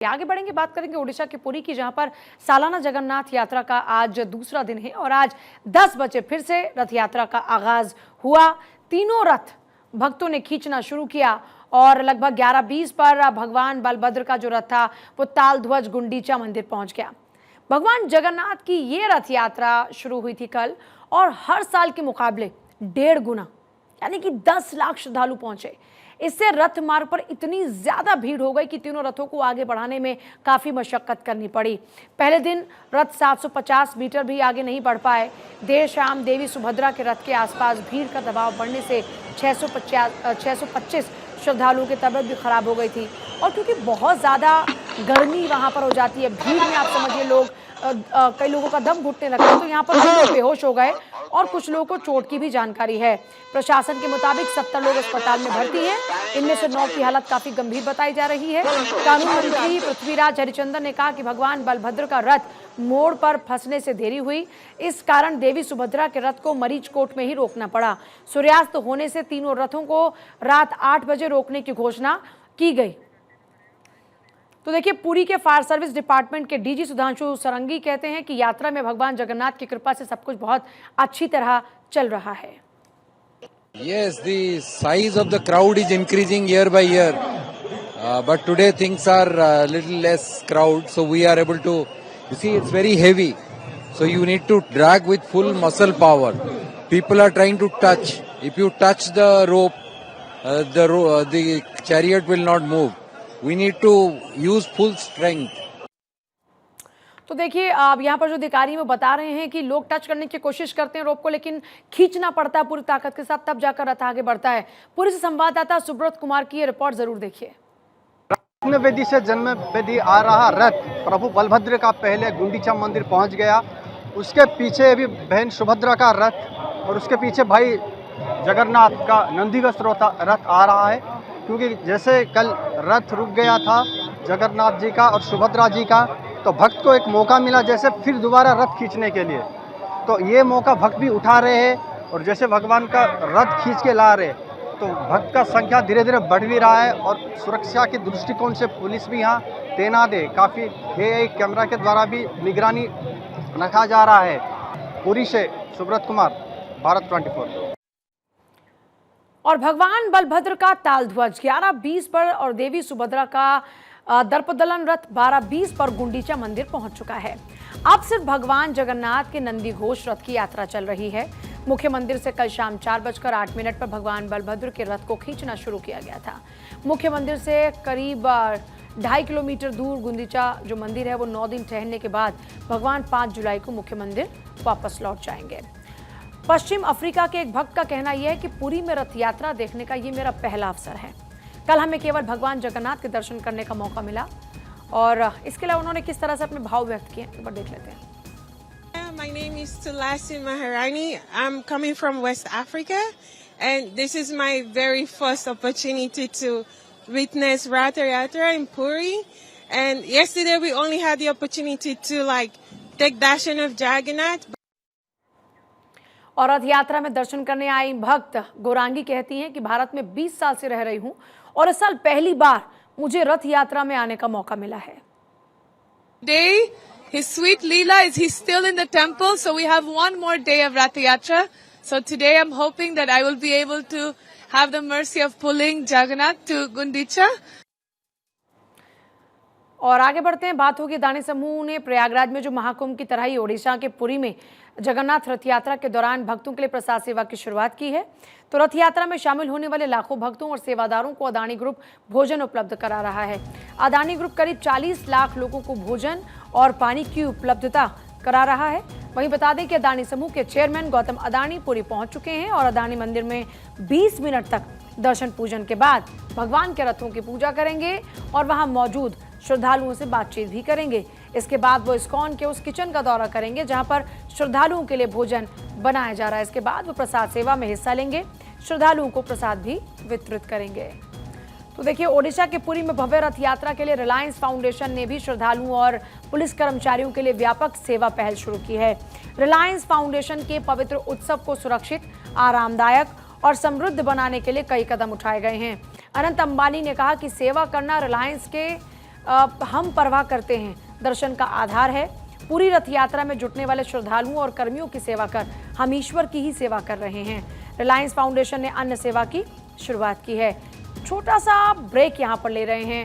आगे बढ़ेंगे, बात करेंगे ओडिशा के पुरी की, जहां पर सालाना जगन्नाथ यात्रा का आज दूसरा दिन है और आज 10 बजे फिर से रथ यात्रा का आगाज हुआ। तीनों रथ भक्तों ने खींचना शुरू किया और लगभग 11:20 पर भगवान बलभद्र का जो रथ था वो ताल ध्वज गुंडीचा मंदिर पहुंच गया। भगवान जगन्नाथ की ये रथ यात्रा शुरू हुई थी कल और हर साल के मुकाबले 1.5 गुना यानी कि 10 लाख श्रद्धालु पहुंचे। इससे रथ मार्ग पर इतनी ज्यादा भीड़ हो गई कि तीनों रथों को आगे बढ़ाने में काफी मशक्कत करनी पड़ी। पहले दिन रथ 750 मीटर भी आगे नहीं बढ़ पाए। देर शाम देवी सुभद्रा के रथ के आसपास भीड़ का दबाव बढ़ने से 625 श्रद्धालुओं की तबीयत भी खराब हो गई थी। और क्योंकि बहुत ज्यादा गर्मी वहां पर हो जाती है, भीड़ में आप समझिए लोग कई लोगों का दम घुटने लगा, तो यहाँ पर कई लोग बेहोश हो गए और कुछ लोगों को चोट की भी जानकारी है। प्रशासन के मुताबिक 70 लोग अस्पताल में भर्ती हैं, इनमें से 9 की हालत काफी गंभीर बताई जा रही है। कानून मंत्री पृथ्वीराज हरिचंदन ने कहा कि भगवान बलभद्र का रथ मोड़ पर फंसने से देरी हुई, इस कारण देवी सुभद्रा के रथ को मरीजकोट में ही रोकना पड़ा। सूर्यास्त होने से तीनों रथों को रात 8 बजे रोकने की घोषणा की गई। तो देखिए, पुरी के फायर सर्विस डिपार्टमेंट के डीजी सुधांशु सरंगी कहते हैं कि यात्रा में भगवान जगन्नाथ की कृपा से सब कुछ बहुत अच्छी तरह चल रहा है। Yes, the size of the crowd is increasing year by year, but today things are little less crowd, so we are able to. You see, it's very heavy, so you need to drag with full muscle power. People are trying to touch. If you touch the rope, the chariot will not move. We need to use full strength. तो देखिए, अब यहाँ पर जो अधिकारी वो बता रहे हैं कि लोग टच करने की कोशिश करते हैं रोप को, लेकिन खींचना पड़ता है पूरी ताकत के साथ, तब जाकर रथ आगे बढ़ता है। पुरी से संवाददाता सुब्रत कुमार की ये रिपोर्ट जरूर देखिए। वेदी से जन्म वेदी आ रहा रथ प्रभु बलभद्र का पहले गुंडीचा मंदिर पहुंच गया, उसके पीछे भी बहन सुभद्रा का रथ और उसके पीछे भाई जगन्नाथ का नंदीघोष रथ आ रहा है। क्योंकि जैसे कल रथ रुक गया था जगन्नाथ जी का और सुभद्रा जी का, तो भक्त को एक मौका मिला जैसे फिर दोबारा रथ खींचने के लिए, तो ये मौका भक्त भी उठा रहे हैं और जैसे भगवान का रथ खींच के ला रहे, तो भक्त का संख्या धीरे धीरे बढ़ भी रहा है। और सुरक्षा के दृष्टिकोण से पुलिस भी यहाँ तैनात है, काफ़ी कैमरा के द्वारा भी निगरानी रखा जा रहा है। पुरी से सुब्रत कुमार, भारत 24। और भगवान बलभद्र का ताल ध्वज 11:20 पर और देवी सुभद्रा का दर्पदलन रथ 12:20 पर गुंडीचा मंदिर पहुंच चुका है। अब सिर्फ भगवान जगन्नाथ के नंदी घोष रथ की यात्रा चल रही है। मुख्य मंदिर से कल शाम 4:08 पर भगवान बलभद्र के रथ को खींचना शुरू किया गया था। मुख्य मंदिर से करीब 2.5 किलोमीटर दूर गुंडीचा जो मंदिर है वो 9 दिन ठहरने के बाद भगवान 5 जुलाई को मुख्य मंदिर वापस लौट जाएंगे। पश्चिम अफ्रीका के एक भक्त का कहना यह है कि पुरी में रथ यात्रा देखने का ये मेरा पहला अवसर है। कल हमें केवल भगवान जगन्नाथ के दर्शन करने का मौका मिला और इसके अलावा उन्होंने किस तरह से अपने भाव व्यक्त किए एक बार देख लेते हैं। My name is Tulasi Maharani. I'm coming from West Africa and this is my very first opportunity to witness Rath Yatra in Puri. And yesterday we only had the opportunity to take darshan of Jagannath. और रथ यात्रा में दर्शन करने आई भक्त गौरांगी कहती हैं कि भारत में 20 साल से रह रही हूं और इस साल पहली बार मुझे रथ यात्रा में आने का मौका मिला है। Today, his sweet Leela is he's still in the temple, so we have one more day of Rath Yatra. So today I'm hoping that I will be able to have the mercy of pulling Jagannath to Gundicha. और आगे बढ़ते हैं, बात होगी अदानी समूह ने प्रयागराज में जो महाकुंभ की तरह ही ओडिशा के पुरी में जगन्नाथ रथ यात्रा के दौरान भक्तों के लिए प्रसाद सेवा की शुरुआत की है। तो रथ यात्रा में शामिल होने वाले लाखों भक्तों और सेवादारों को अदानी ग्रुप भोजन उपलब्ध करा रहा है। अदानी ग्रुप करीब 40 लाख लोगों को भोजन और पानी की उपलब्धता करा रहा है। वहीं बता दें कि अदानी समूह के चेयरमैन गौतम अदानी पुरी पहुंच चुके हैं और अदानी मंदिर में 20 मिनट तक दर्शन पूजन के बाद भगवान के रथों की पूजा करेंगे और वहां मौजूद श्रद्धालुओं से बातचीत भी करेंगे। इसके बाद वो इस्कॉन के उस किचन का दौरा करेंगे जहां पर श्रद्धालुओं के लिए भोजन बनाया जा रहा है। इसके बाद वो प्रसाद सेवा में हिस्सा लेंगे, श्रद्धालुओं को प्रसाद भी वितरित करेंगे। तो देखिए, ओडिशा के पुरी में भव्य रथ यात्रा के लिए रिलायंस फाउंडेशन ने भी श्रद्धालुओं और पुलिस कर्मचारियों के लिए व्यापक सेवा पहल शुरू की है। रिलायंस फाउंडेशन के पवित्र उत्सव को सुरक्षित, आरामदायक और समृद्ध बनाने के लिए कई कदम उठाए गए हैं। अनंत अंबानी ने कहा कि सेवा करना रिलायंस के हम परवाह करते हैं दर्शन का आधार है। पूरी रथ यात्रा में जुटने वाले श्रद्धालुओं और कर्मियों की सेवा कर हम ईश्वर की ही सेवा कर रहे हैं। रिलायंस फाउंडेशन ने अन्न सेवा की शुरुआत की है। छोटा सा ब्रेक यहाँ पर ले रहे हैं।